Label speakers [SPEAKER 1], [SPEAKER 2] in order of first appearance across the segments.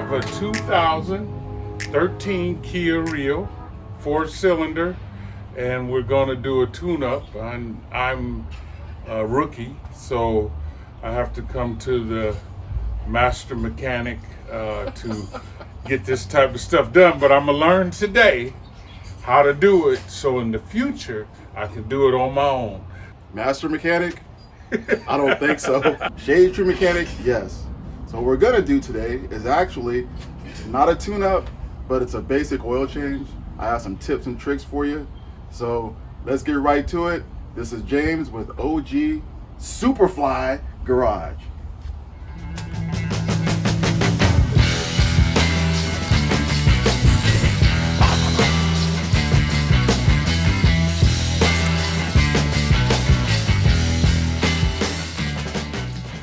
[SPEAKER 1] have a 2013 Kia Rio, 4-cylinder, and we're gonna do a tune-up. I'm a rookie, so I have to come to the master mechanic to get this type of stuff done. But I'm gonna learn today how to do it, so in the future I can do it on my own.
[SPEAKER 2] Master mechanic? I don't think so. Shade tree mechanic? Yes. So what we're gonna do today is actually not a tune-up, but it's a basic oil change. I have some tips and tricks for you. So let's get right to it. This is James with OG Superfly Garage.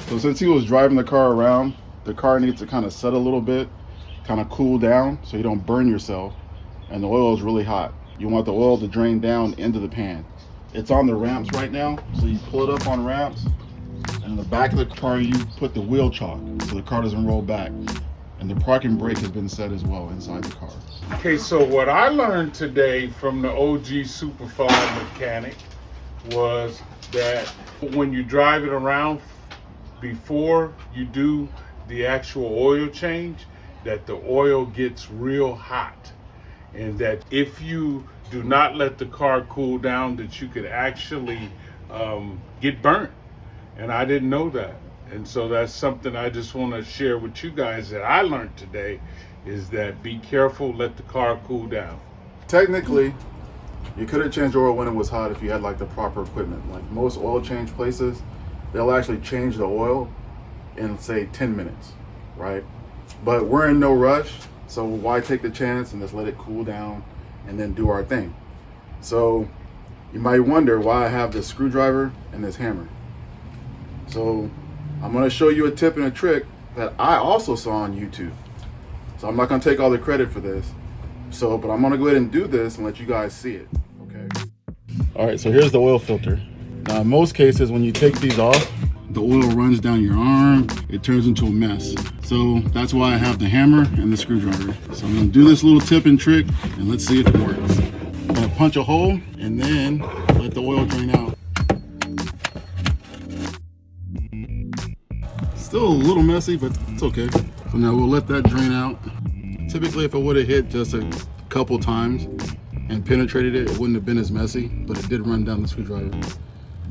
[SPEAKER 2] So since he was driving the car around, the car needs to kind of set a little bit, kind of cool down so you don't burn yourself. And the oil is really hot. You want the oil to drain down into the pan. It's on the ramps right now, so you pull it up on ramps, and in the back of the car you put the wheel chalk so the car doesn't roll back. And the parking brake has been set as well inside the car.
[SPEAKER 1] Okay, so what I learned today from the OG Superfly mechanic was that when you drive it around before you do the actual oil change, that the oil gets real hot, and that if you do not let the car cool down, that you could actually get burnt. And I didn't know that, and so that's something I just want to share with you guys that I learned today, is that be careful, let the car cool down.
[SPEAKER 2] Technically, you could have changed oil when it was hot if you had like the proper equipment. Like most oil change places, they'll actually change the oil in say 10 minutes, right? But we're in no rush, so why take the chance and just let it cool down and then do our thing? So you might wonder why I have this screwdriver and this hammer. So I'm gonna show you a tip and a trick that I also saw on YouTube. So I'm not gonna take all the credit for this. But I'm gonna go ahead and do this and let you guys see it, okay? All right, so here's the oil filter. Now in most cases, when you take these off, the oil runs down your arm, it turns into a mess. So that's why I have the hammer and the screwdriver. So I'm gonna do this little tip and trick and let's see if it works. I'm gonna punch a hole and then let the oil drain out. Still a little messy, but it's okay. So now we'll let that drain out. Typically if it would have hit just a couple times and penetrated it, it wouldn't have been as messy, but it did run down the screwdriver.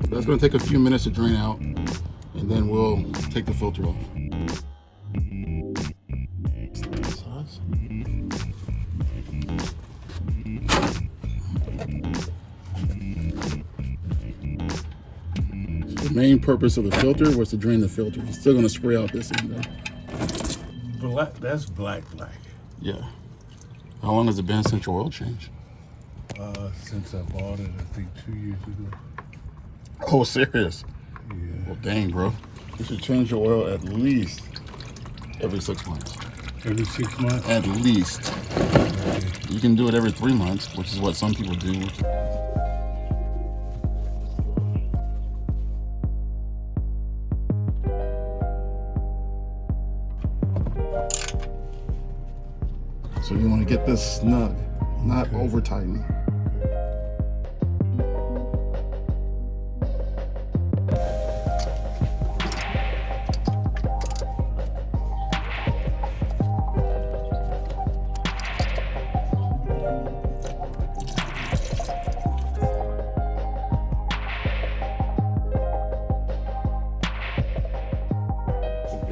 [SPEAKER 2] That's going to take a few minutes to drain out, and then we'll take the filter off. The main purpose of the filter was to drain the filter. It's still going to spray out this end though.
[SPEAKER 1] Black, that's black.
[SPEAKER 2] Yeah. How long has it been since your oil change?
[SPEAKER 1] Since I bought it, I think 2 years ago.
[SPEAKER 2] Oh, serious?
[SPEAKER 1] Yeah.
[SPEAKER 2] Well, dang, bro. You should change your oil at least every 6 months.
[SPEAKER 1] Every 6 months?
[SPEAKER 2] At least.
[SPEAKER 1] Okay.
[SPEAKER 2] You can do it every 3 months, which is what some people do. So you want to get this snug, not over tightening.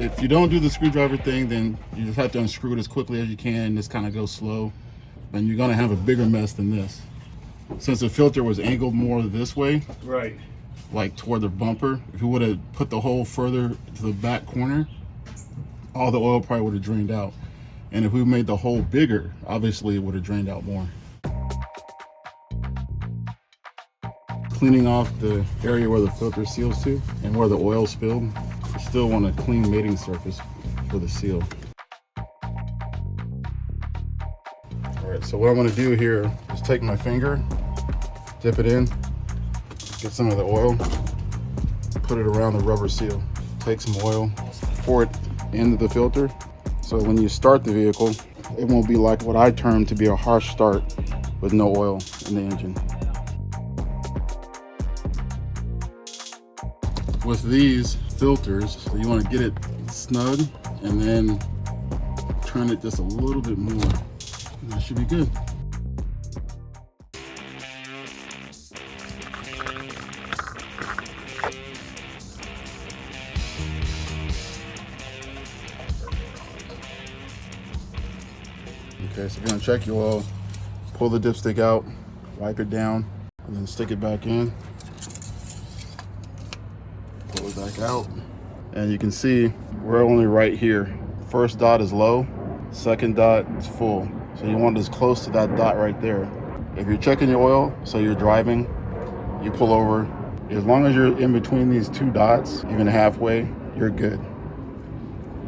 [SPEAKER 2] If you don't do the screwdriver thing, then you just have to unscrew it as quickly as you can, just kind of go slow. And you're gonna have a bigger mess than this. Since the filter was angled more this way,
[SPEAKER 1] Right.
[SPEAKER 2] like toward the bumper, if you would have put the hole further to the back corner, all the oil probably would have drained out. And if we made the hole bigger, obviously it would have drained out more. Cleaning off the area where the filter seals to and where the oil spilled, you still want a clean mating surface for the seal. All right, so what I'm gonna do here is take my finger, dip it in, get some of the oil, put it around the rubber seal. Take some oil, pour it into the filter, So when you start the vehicle, it won't be like what I term to be a harsh start with no oil in the engine. With these filters, so you want to get it snug and then turn it just a little bit more. And that should be good. Okay, so you're gonna check your oil, pull the dipstick out, wipe it down, and then stick it back in. Pull it back out. And you can see we're only right here. First dot is low, second dot is full. So you want it as close to that dot right there. If you're checking your oil, so you're driving, you pull over. As long as you're in between these two dots, even halfway, you're good.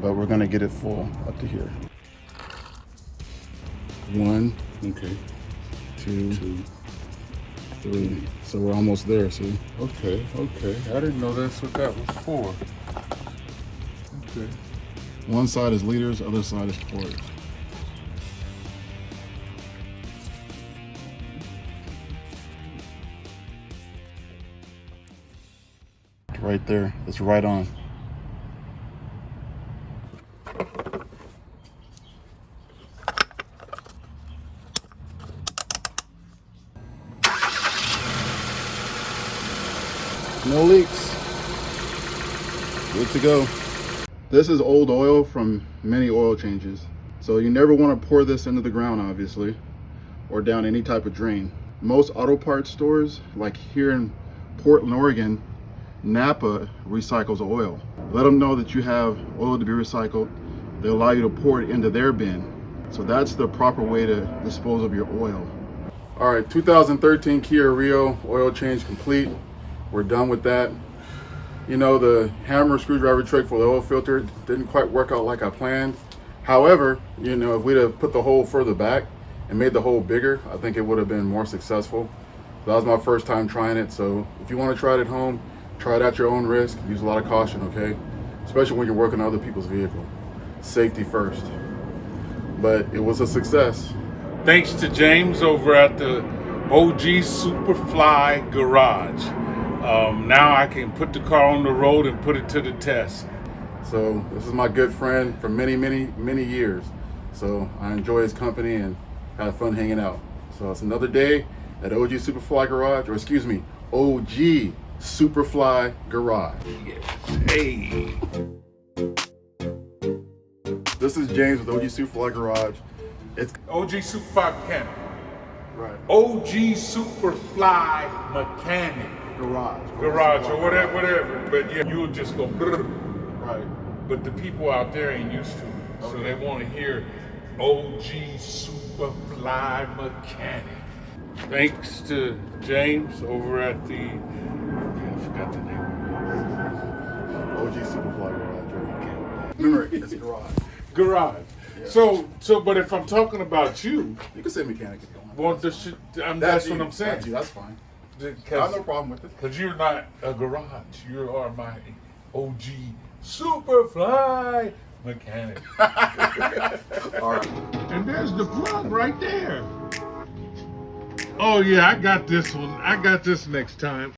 [SPEAKER 2] But we're gonna get it full up to here. 1,
[SPEAKER 1] Okay.
[SPEAKER 2] 2, 3. So we're almost there, see?
[SPEAKER 1] Okay. I didn't know that's what that was for. Okay.
[SPEAKER 2] One side is liters, other side is quarters. Right there, it's right on. No leaks. Good to go. This is old oil from many oil changes. So you never want to pour this into the ground, obviously, or down any type of drain. Most auto parts stores, like here in Portland, Oregon, Napa recycles oil. Let them know that you have oil to be recycled. They'll allow you to pour it into their bin. So that's the proper way to dispose of your oil. All right, 2013 Kia Rio oil change complete. We're done with that. You know, the hammer screwdriver trick for the oil filter didn't quite work out like I planned. However, you know, if we'd have put the hole further back and made the hole bigger, I think it would have been more successful. That was my first time trying it. So if you want to try it at home, try it at your own risk. Use a lot of caution, okay? Especially when you're working on other people's vehicle. Safety first. But it was a success.
[SPEAKER 1] Thanks to James over at the OG Superfly Garage. Now I can put the car on the road and put it to the test.
[SPEAKER 2] So this is my good friend for many, many years. So I enjoy his company and have fun hanging out. So it's another day at OG Superfly Garage, or excuse me, OG Superfly Garage.
[SPEAKER 1] Yes. Hey.
[SPEAKER 2] This is James with OG Superfly Garage. It's
[SPEAKER 1] OG Superfly Mechanic.
[SPEAKER 2] right.
[SPEAKER 1] OG Superfly Mechanic. Garage or whatever. But yeah, you'll just go brrr.
[SPEAKER 2] Right.
[SPEAKER 1] But the people out there ain't used to it. So they want to hear OG Superfly Mechanic. Thanks to James over at the, I forgot the name of
[SPEAKER 2] OG Superfly Garage. Right? Remember, it's garage.
[SPEAKER 1] it. Garage.
[SPEAKER 2] Yeah.
[SPEAKER 1] So, but if I'm talking about you,
[SPEAKER 2] You can say mechanic if you want.
[SPEAKER 1] well, that's what I'm saying.
[SPEAKER 2] That's you. That's fine. I have
[SPEAKER 1] Because
[SPEAKER 2] no problem with it.
[SPEAKER 1] you're not a garage. You are my OG Superfly Mechanic.
[SPEAKER 2] All right.
[SPEAKER 1] And there's the plug right there. Oh yeah, I got this one. I got this next time.